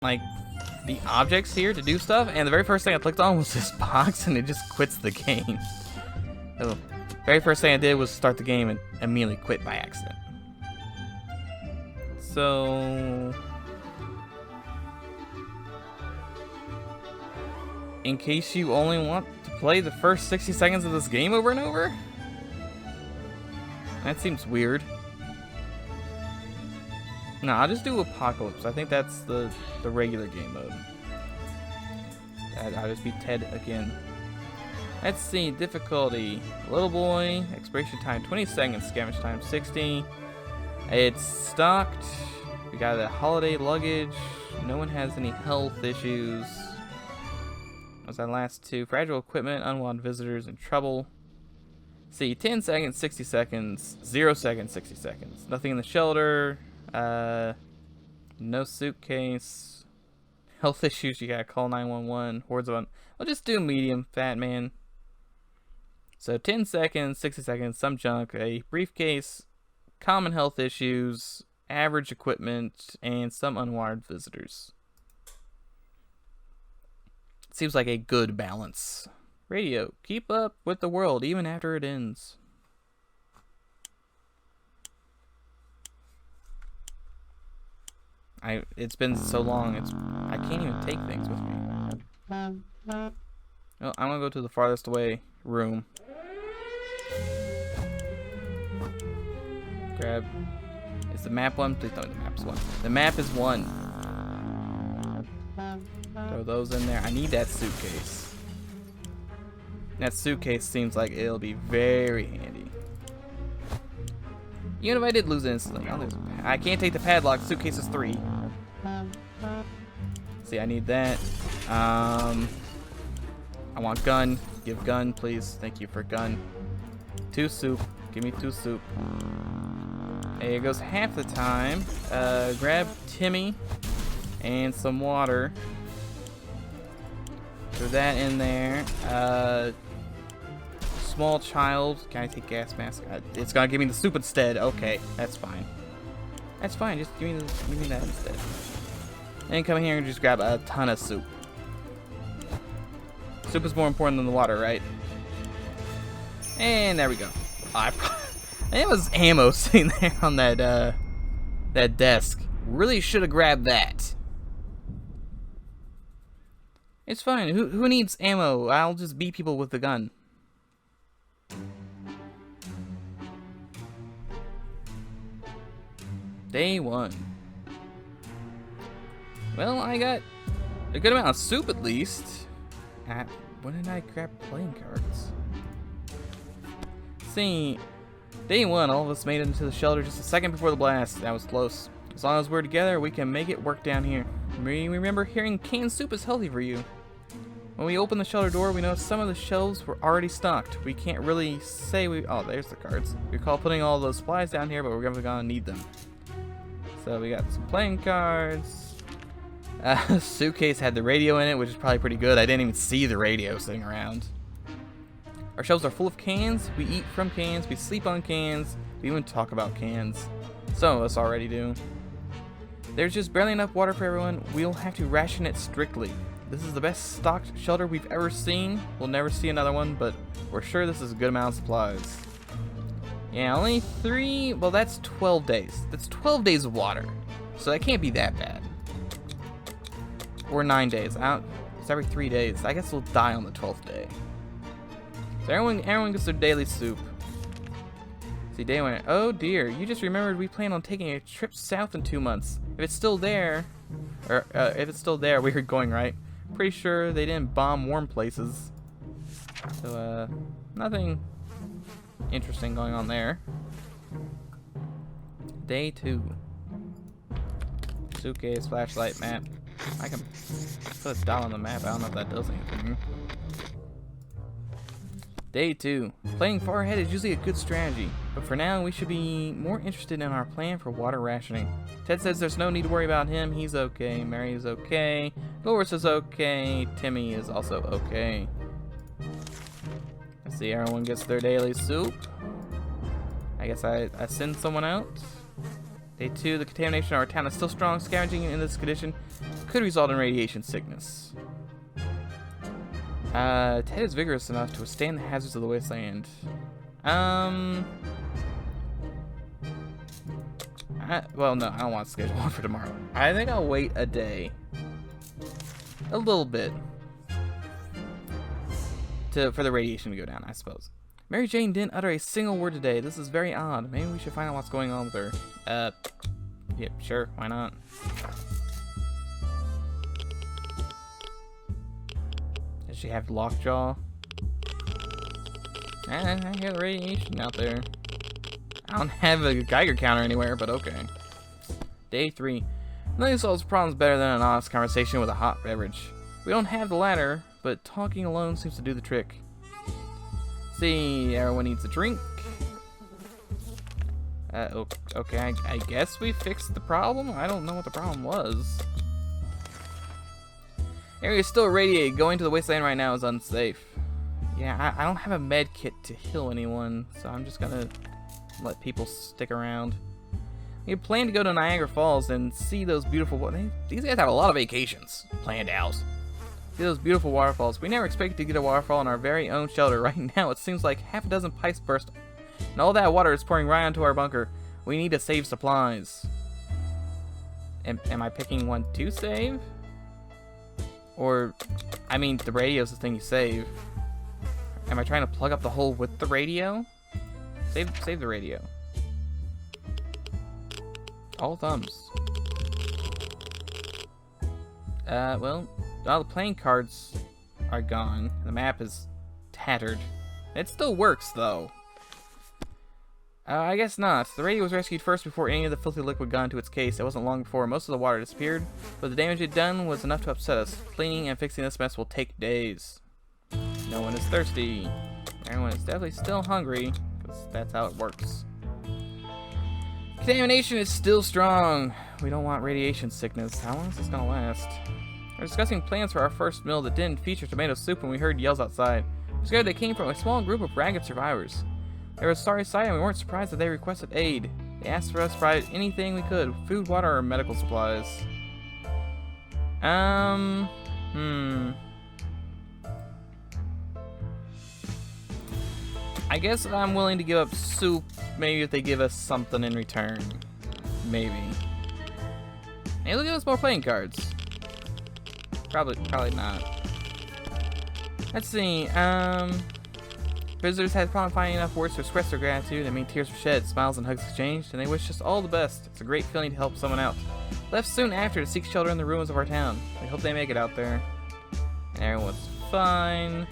like the objects here to do stuff, and the very first thing I clicked on was this box, and it just quits the game. So, very first thing I did was start the game and immediately quit by accident. So, in case you only want to play the first 60 seconds of this game over and over? That seems weird. No, I'll just do Apocalypse. I think that's the regular game mode. I'll just be Ted again. Let's see, difficulty. Little boy, expiration time 20 seconds, scavenge time 60. It's stocked. We got the holiday luggage. No one has any health issues. What's that last two? Fragile equipment, unwanted visitors in trouble. See, 10 seconds, 60 seconds, 0 seconds, 60 seconds. Nothing in the shelter. No suitcase. Health issues, you gotta call 911. Hordes of I'll just do medium, fat man. So 10 seconds, 60 seconds, some junk, a briefcase, common health issues, average equipment, and some unwanted visitors. Seems like a good balance. Radio, keep up with the world even after it ends. It's been so long, I can't even take things with me. Well, I'm gonna go to the farthest away room. Grab. Is the map one? Please tell me the map's one. The map is one. Throw those in there. I need that suitcase. That suitcase seems like it'll be very handy. Even if I did lose it instantly, I can't take the padlock. Suitcase is 3. See, I need that. I want gun. Give gun, please. Thank you for gun. 2 soup. Give me 2 soup. Hey, it goes half the time. Grab Timmy and some water. Throw that in there. Small child. Can I take gas mask? It's gonna give me the soup instead. Okay, that's fine. That's fine. Just give me that instead. And come here and just grab a ton of soup. Soup is more important than the water, right? And there we go. It was ammo sitting there on that that desk. Really should have grabbed that. It's fine. Who needs ammo? I'll just beat people with the gun. Day 1. Well, I got a good amount of soup at least. When did I grab playing cards? See, day 1, all of us made it into the shelter just a second before the blast. That was close. As long as we're together, we can make it work down here. Remember hearing canned soup is healthy for you. When we opened the shelter door, we noticed some of the shelves were already stocked. We can't really say oh, there's the cards. We recall putting all those supplies down here, but we're gonna need them. So we got some playing cards. Suitcase had the radio in it, which is probably pretty good. I didn't even see the radio sitting around. Our shelves are full of cans. We eat from cans. We sleep on cans. We even talk about cans. Some of us already do. There's just barely enough water for everyone. We'll have to ration it strictly. This is the best stocked shelter we've ever seen. We'll never see another one, but we're sure this is a good amount of supplies. Yeah, only 3, well that's 12 days. That's 12 days of water. So that can't be that bad. Or 9 days. It's every 3 days. I guess we'll die on the 12th day. So everyone gets their daily soup. See, day 1. Oh dear, you just remembered we plan on taking a trip south in 2 months. If it's still there, if it's still there, we were going right. Pretty sure they didn't bomb warm places. So, nothing interesting going on there. Day 2. Suitcase, flashlight, map. I can put a dot on the map. I don't know if that does anything. Day 2. Playing far ahead is usually a good strategy, but for now we should be more interested in our plan for water rationing. Ted says there's no need to worry about him. He's okay. Mary is okay. Dolores is okay. Timmy is also okay. Let's see, everyone gets their daily soup. I guess I send someone out. Day 2, the contamination of our town is still strong. Scavenging in this condition could result in radiation sickness. Ted is vigorous enough to withstand the hazards of the wasteland. Well, no, I don't want to schedule one for tomorrow. I think I'll wait a day. A little bit. For the radiation to go down, I suppose. Mary Jane didn't utter a single word today. This is very odd. Maybe we should find out what's going on with her. Yeah, sure, why not? Does she have lockjaw? I hear the radiation out there. I don't have a Geiger counter anywhere, but okay. Day 3. Nothing solves problems better than an honest conversation with a hot beverage. We don't have the latter, but talking alone seems to do the trick. See, everyone needs a drink. Okay, I guess we fixed the problem? I don't know what the problem was. Area is still irradiated. Going to the wasteland right now is unsafe. Yeah, I don't have a med kit to heal anyone, so I'm just gonna let people stick around. We had planned to go to Niagara Falls and see those beautiful... These guys have a lot of vacations planned out. See those beautiful waterfalls. We never expected to get a waterfall in our very own shelter. Right now, it seems like half a dozen pipes burst, and all that water is pouring right onto our bunker. We need to save supplies. Am I picking one to save? Or, I mean, the radio's the thing you save. Am I trying to plug up the hole with the radio? Save the radio. All thumbs. Well, all the playing cards are gone. The map is tattered. It still works, though. I guess not. The radio was rescued first before any of the filthy liquid got into its case. It wasn't long before most of the water disappeared, but the damage it done was enough to upset us. Cleaning and fixing this mess will take days. No one is thirsty. Everyone is definitely still hungry, because that's how it works. Contamination is still strong. We don't want radiation sickness. How long is this gonna last? We're discussing plans for our first meal that didn't feature tomato soup when we heard yells outside. We scared they came from a small group of ragged survivors. They were a sorry sight, and we weren't surprised that they requested aid. They asked for us to provide anything we could: food, water, or medical supplies. I guess I'm willing to give up soup, maybe if they give us something in return. Maybe. Maybe they'll give us more playing cards. Probably not. Let's see, visitors had problem finding enough words to express their gratitude. I mean, tears were shed, smiles and hugs exchanged, and they wished us all the best. It's a great feeling to help someone out. Left soon after to seek shelter in the ruins of our town. We hope they make it out there. And everyone's fine.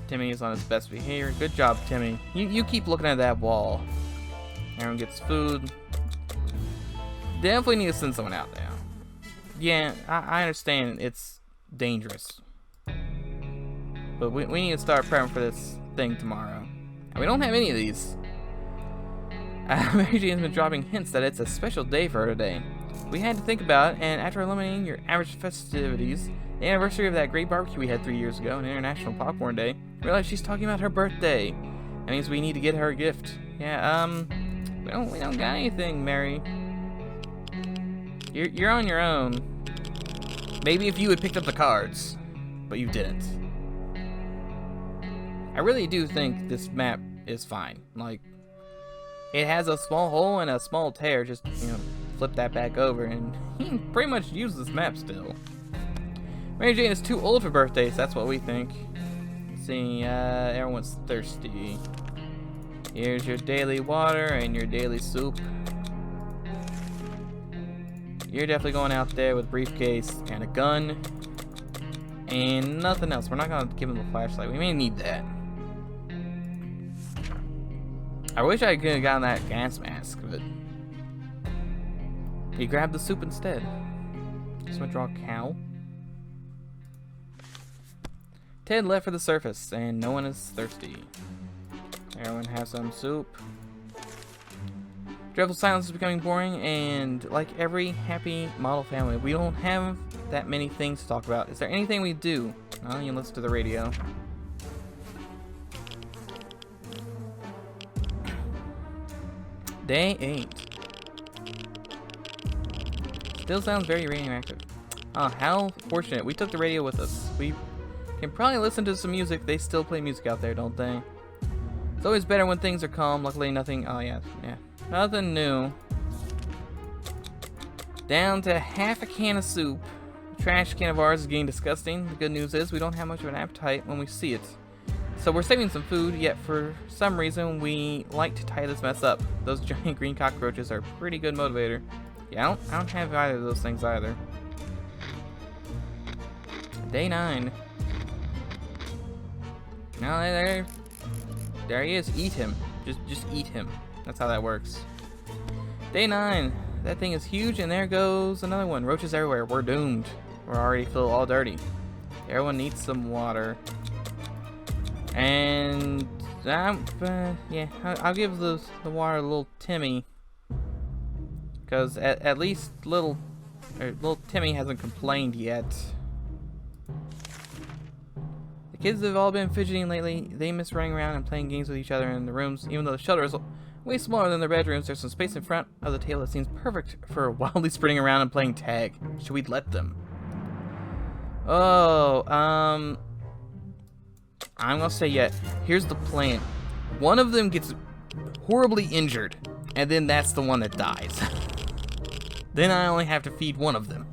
Timmy is on his best behavior. Good job, Timmy. You keep looking at that wall. Everyone gets food. Definitely need to send someone out there. Yeah, I understand it's dangerous. But we need to start prepping for this thing tomorrow. And we don't have any of these. Mary Jane's been dropping hints that it's a special day for her today. We had to think about it, and after eliminating your average festivities, the anniversary of that great barbecue we had 3 years ago, and International Popcorn Day, we realized she's talking about her birthday. That means we need to get her a gift. Yeah, we don't got anything, Mary. You're on your own. Maybe if you had picked up the cards, but you didn't. I really do think this map is fine. Like, it has a small hole and a small tear. Just, flip that back over, and you can pretty much use this map still. Mary Jane is too old for birthdays. That's what we think. Let's see, everyone's thirsty. Here's your daily water and your daily soup. You're definitely going out there with a briefcase and a gun and nothing else. We're not gonna give him a flashlight. We may need that. I wish I could have gotten that gas mask, but he grabbed the soup instead. Just gonna draw a cow. Ted left for the surface, and no one is thirsty. Everyone has some soup. Dreadful silence is becoming boring, and like every happy model family, we don't have that many things to talk about. Is there anything we do? Well, you can listen to the radio. Day 8. Still sounds very radioactive. Oh, how fortunate. We took the radio with us. We can probably listen to some music. They still play music out there, don't they? It's always better when things are calm. Luckily, nothing... Oh, yeah. Nothing new. Down to half a can of soup. The trash can of ours is getting disgusting. The good news is we don't have much of an appetite when we see it. So we're saving some food, yet for some reason we like to tie this mess up. Those giant green cockroaches are a pretty good motivator. Yeah, I don't have either of those things either. Day 9. Now there he is. Eat him. Just eat him. That's how that works. Day 9. That thing is huge, and there goes another one. Roaches everywhere. We're doomed. We're already feel all dirty. Everyone needs some water. And yeah, I'll give the water a little Timmy, because at least little Timmy hasn't complained yet. The kids have all been fidgeting lately. They miss running around and playing games with each other in the rooms. Even though the shelter is way smaller than their bedrooms, there's some space in front of the table that seems perfect for wildly sprinting around and playing tag. Should we let them? Oh, I'm gonna say yet. Here's the plan. One of them gets horribly injured, and then that's the one that dies. Then I only have to feed one of them.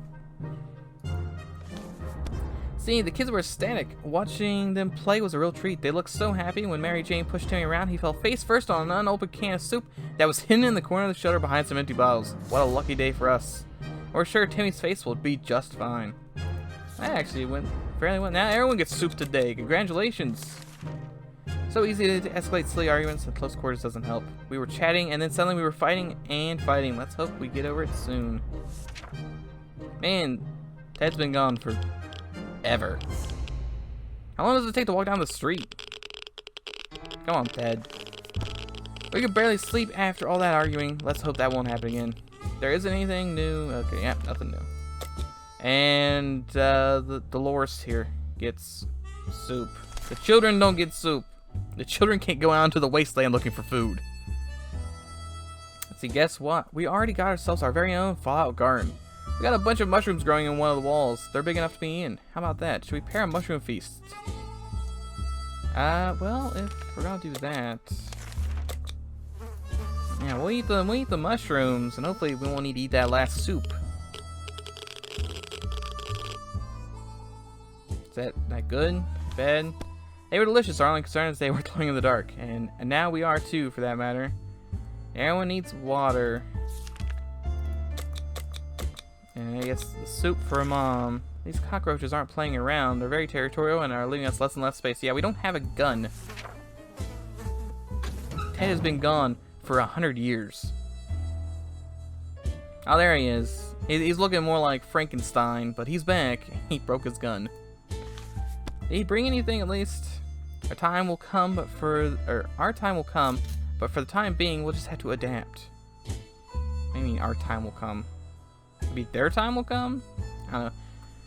See, the kids were ecstatic. Watching them play was a real treat. They looked so happy. When Mary Jane pushed Timmy around, he fell face first on an unopened can of soup that was hidden in the corner of the shutter behind some empty bottles. What a lucky day for us. We're sure Timmy's face will be just fine. That actually went fairly well. Now everyone gets soup today. Congratulations. So easy to escalate silly arguments, and close quarters doesn't help. We were chatting, and then suddenly we were fighting and fighting. Let's hope we get over it soon. Man, Ted's been gone for ever. How long does it take to walk down the street? Come on, Ted. We could barely sleep after all that arguing. Let's hope that won't happen again. There isn't anything new. Okay, yeah, nothing new. And the Dolores here gets soup. The children don't get soup. The children can't go out into the wasteland looking for food. Let's see, guess what? We already got ourselves our very own Fallout garden. We got a bunch of mushrooms growing in one of the walls. They're big enough to be in. How about that? Should we pair a mushroom feast? Well, if we're gonna do that, yeah, we'll eat the mushrooms, and hopefully we won't need to eat that last soup. Is that good? Bad? They were delicious. Our only concern is they were glowing in the dark, and now we are too, for that matter. Everyone needs water. And I guess the soup for Mom. These cockroaches aren't playing around. They're very territorial and are leaving us less and less space. Yeah, we don't have a gun. Ted has been gone for 100 years. Oh, there he is. He's looking more like Frankenstein, but he's back. He broke his gun. Did he bring anything at least? Our time will come, but for the time being, we'll just have to adapt. I mean, our time will come. Maybe their time will come? I don't know.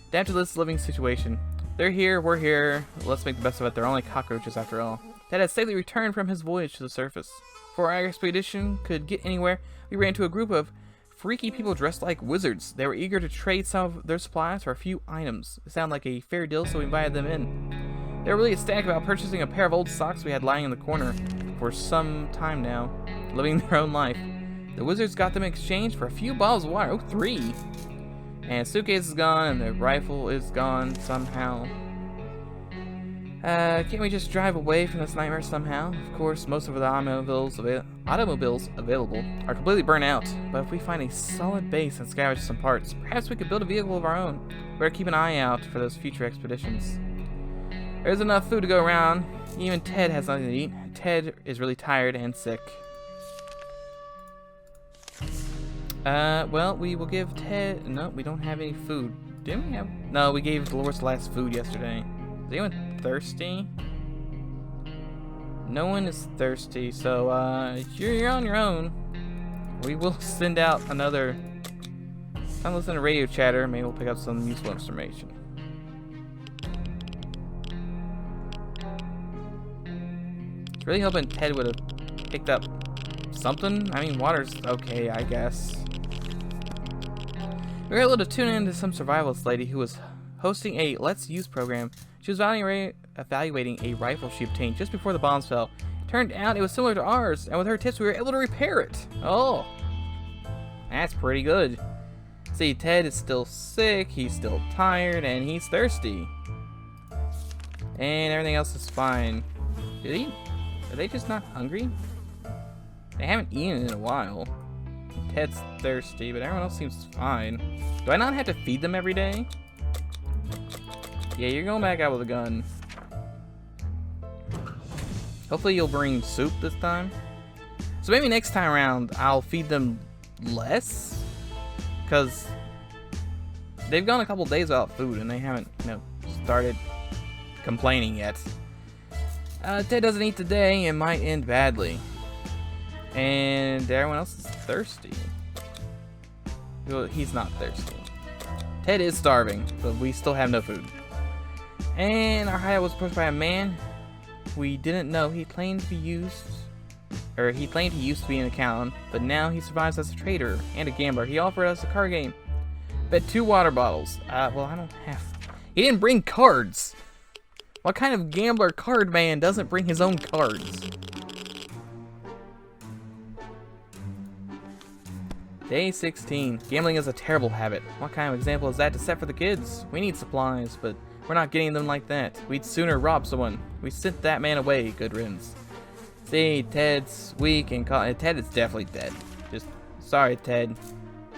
Adapt to this living situation. They're here, we're here. Let's make the best of it. They're only cockroaches after all. Ted has safely returned from his voyage to the surface. Before our expedition could get anywhere, we ran into a group of freaky people dressed like wizards. They were eager to trade some of their supplies for a few items. It sounded like a fair deal, so we invited them in. They were really ecstatic about purchasing a pair of old socks we had lying in the corner for some time now, living their own life. The wizards got them in exchange for a few bottles of water. Oh, 3. And suitcase is gone, and the rifle is gone somehow. Can't we just drive away from this nightmare somehow? Of course, most of the automobiles available are completely burnt out, but if we find a solid base and scavenge some parts, perhaps we could build a vehicle of our own. Better keep an eye out for those future expeditions. There's enough food to go around. Even Ted has nothing to eat. Ted is really tired and sick. Well, we will give Ted... No, we don't have any food. Didn't we have... No, we gave Dolores last food yesterday. Is anyone thirsty? No one is thirsty, so, you're on your own. We will send out another... Time to listen to radio chatter. Maybe we'll pick up some useful information. I was really hoping Ted would have picked up something. I mean, water's okay, I guess. We were able to tune in to some survivalist lady who was hosting a Let's Use program. She was evaluating a rifle she obtained just before the bombs fell. Turned out it was similar to ours, and with her tips we were able to repair it. Oh, that's pretty good. See, Ted is still sick, he's still tired, and he's thirsty. And everything else is fine. Are they just not hungry? They haven't eaten in a while. Ted's thirsty, but everyone else seems fine. Do I not have to feed them every day? Yeah, you're going back out with a gun. Hopefully you'll bring soup this time. So maybe next time around I'll feed them less? Because they've gone a couple days without food and they haven't, started complaining yet. Ted doesn't eat today, it might end badly. And everyone else is thirsty. Well, he's not thirsty. Ted is starving, but we still have no food. And our hideout was approached by a man we didn't know. He claimed he used to be an accountant, but now he survives as a trader and a gambler. He offered us a card game. Bet 2 water bottles. Well, I don't have. He didn't bring cards. What kind of gambler card man doesn't bring his own cards? Day 16. Gambling is a terrible habit. What kind of example is that to set for the kids? We need supplies, but we're not getting them like that. We'd sooner rob someone. We sent that man away. Good riddance. See, Ted's weak and Ted is definitely dead. Just sorry, Ted.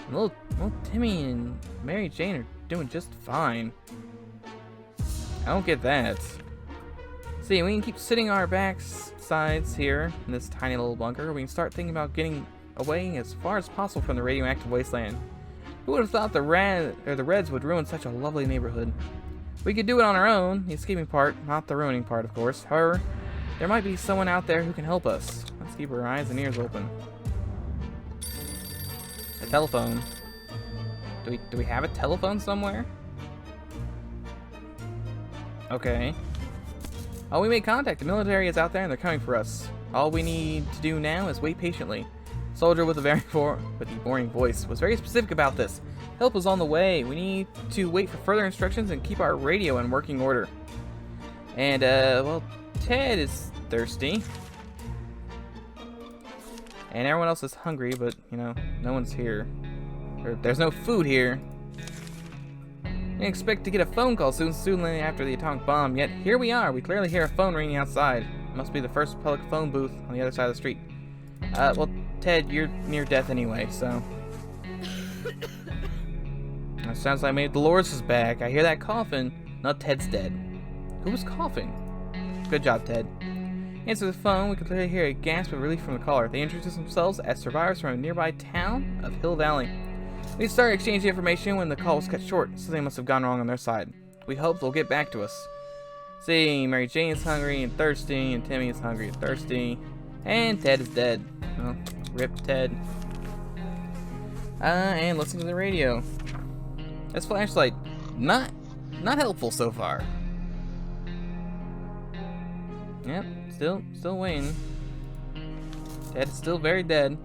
Little Timmy and Mary Jane are doing just fine. I don't get that. See, we can keep sitting on our backsides here in this tiny little bunker. We can start thinking about getting away as far as possible from the radioactive wasteland. Who would have thought the Reds would ruin such a lovely neighborhood? We could do it on our own, the escaping part, not the ruining part, of course. However, there might be someone out there who can help us. Let's keep our eyes and ears open. A telephone. Do we have a telephone somewhere? Okay. Oh, we made contact. The military is out there and they're coming for us. All we need to do now is wait patiently. Soldier with the boring voice was very specific about this. Help is on the way. We need to wait for further instructions and keep our radio in working order. And, well, Ted is thirsty. And everyone else is hungry, but, no one's here. There's no food here. I expect to get a phone call soon after the atomic bomb, yet here we are. We clearly hear a phone ringing outside. It must be the first public phone booth on the other side of the street. Well, Ted, you're near death anyway, so. It sounds like maybe Dolores is back. I hear that coughing. No, Ted's dead. Who was coughing? Good job, Ted. Answer the phone. We can clearly hear a gasp of relief from the caller. They introduced themselves as survivors from a nearby town of Hill Valley. We started exchanging information when the call was cut short. Something must have gone wrong on their side. We hope they'll get back to us. See, Mary Jane is hungry and thirsty, and Timmy is hungry and thirsty, and Ted is dead. Well, rip Ted. And listen to the radio. This flashlight, not helpful so far. Yep, still waiting. Ted is still very dead.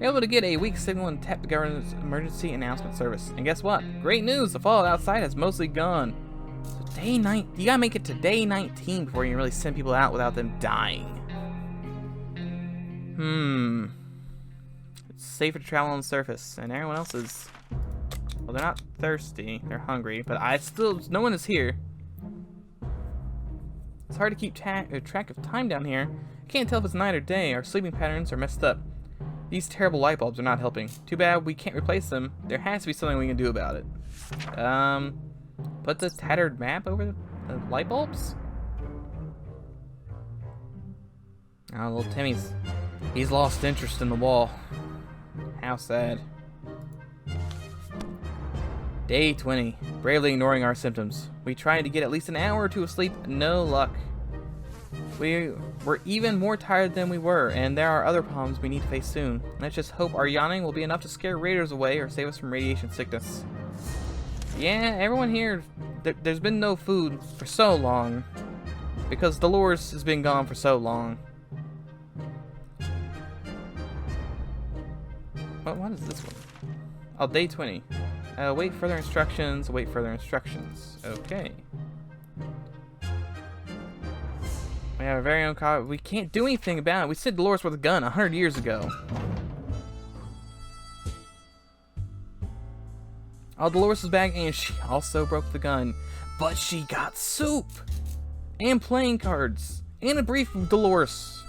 We're able to get a weak signal and tap the government's emergency announcement service. And guess what? Great news! The fallout outside has mostly gone. So day 9, you gotta make it to day 19 before you can really send people out without them dying. It's safer to travel on the surface, and everyone else is. Well, they're not thirsty. They're hungry, but no one is here. It's hard to keep track of time down here. Can't tell if it's night or day. Our sleeping patterns are messed up. These terrible light bulbs are not helping. Too bad we can't replace them. There has to be something we can do about it. Put the tattered map over the light bulbs? Oh, little Timmy's. He's lost interest in the wall. How sad. Day 20. Bravely ignoring our symptoms. We tried to get at least an hour or two of sleep. No luck. We were even more tired than we were, and there are other problems we need to face soon. Let's just hope our yawning will be enough to scare raiders away or save us from radiation sickness. Yeah, everyone here, there's been no food for so long. Because Dolores has been gone for so long. What is this one? Oh, day 20. Await further instructions. Await further instructions. Okay. We have a very own car. We can't do anything about it. We sent Dolores with a gun 100 years ago. All Dolores was back, and she also broke the gun. But she got soup! And playing cards! And a brief from Dolores.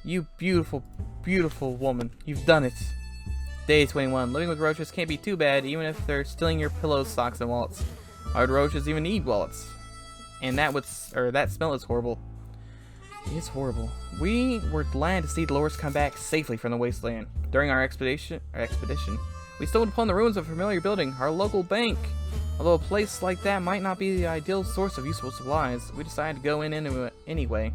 You beautiful, beautiful woman. You've done it. Day 21. Living with roaches can't be too bad, even if they're stealing your pillows, socks, and wallets. Why would roaches even need wallets? And that smell is horrible. It's horrible. We were glad to see Dolores come back safely from the wasteland. During our expedition, we stumbled upon the ruins of a familiar building, our local bank. Although a place like that might not be the ideal source of useful supplies, we decided to go in anyway.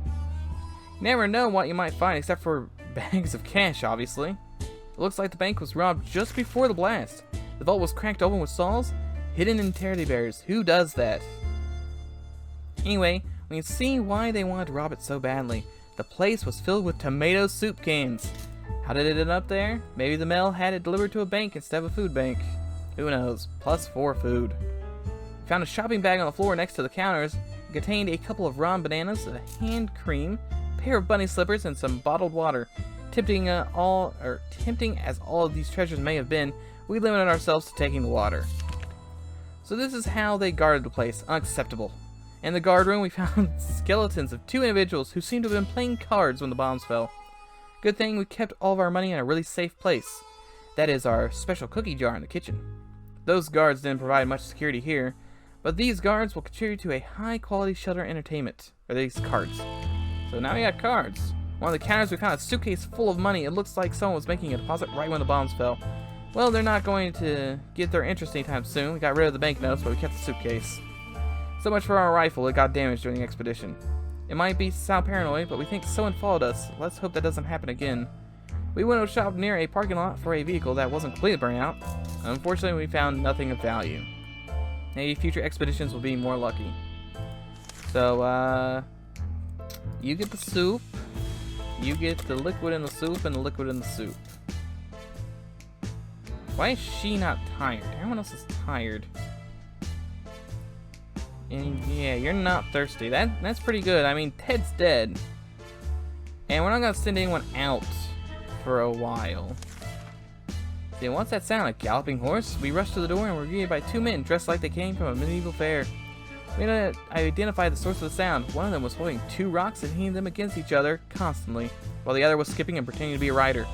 You never know what you might find except for bags of cash, obviously. It looks like the bank was robbed just before the blast. The vault was cracked open with saws, hidden in teddy bears. Who does that? Anyway, we can see why they wanted to rob it so badly. The place was filled with tomato soup cans. How did it end up there? Maybe the mail had it delivered to a bank instead of a food bank. Who knows? Plus 4 food. We found a shopping bag on the floor next to the counters. It contained a couple of raw bananas, a hand cream, a pair of bunny slippers, and some bottled water. Tempting as all of these treasures may have been, we limited ourselves to taking the water. So this is how they guarded the place. Unacceptable. In the guard room, we found skeletons of 2 individuals who seemed to have been playing cards when the bombs fell. Good thing we kept all of our money in a really safe place. That is our special cookie jar in the kitchen. Those guards didn't provide much security here, but these guards will contribute to a high-quality shelter entertainment. Or these cards. So now we got cards. One of the counters, we found a suitcase full of money. It looks like someone was making a deposit right when the bombs fell. Well, they're not going to get their interest anytime soon. We got rid of the banknotes, but we kept the suitcase. So much for our rifle. It got damaged during the expedition. It might sound paranoid, but we think someone followed us. Let's hope that doesn't happen again. We window shopped near a parking lot for a vehicle that wasn't completely burnt out. Unfortunately, we found nothing of value. Maybe future expeditions will be more lucky. So, you get the soup. You get the liquid in the soup and the liquid in the soup. Why is she not tired? Everyone else is tired. And yeah, you're not thirsty. That's pretty good. I mean, Ted's dead. And we're not gonna send anyone out for a while. See, once that sound, a galloping horse, we rushed to the door and were greeted by 2 men dressed like they came from a medieval fair. We identified the source of the sound. One of them was holding 2 rocks and hitting them against each other constantly, while the other was skipping and pretending to be a rider.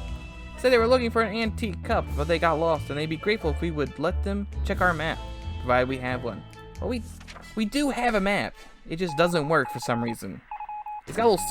Said they were looking for an antique cup, but they got lost, and they'd be grateful if we would let them check our map, provided we have one. Well, we do have a map. It just doesn't work for some reason. It's got a little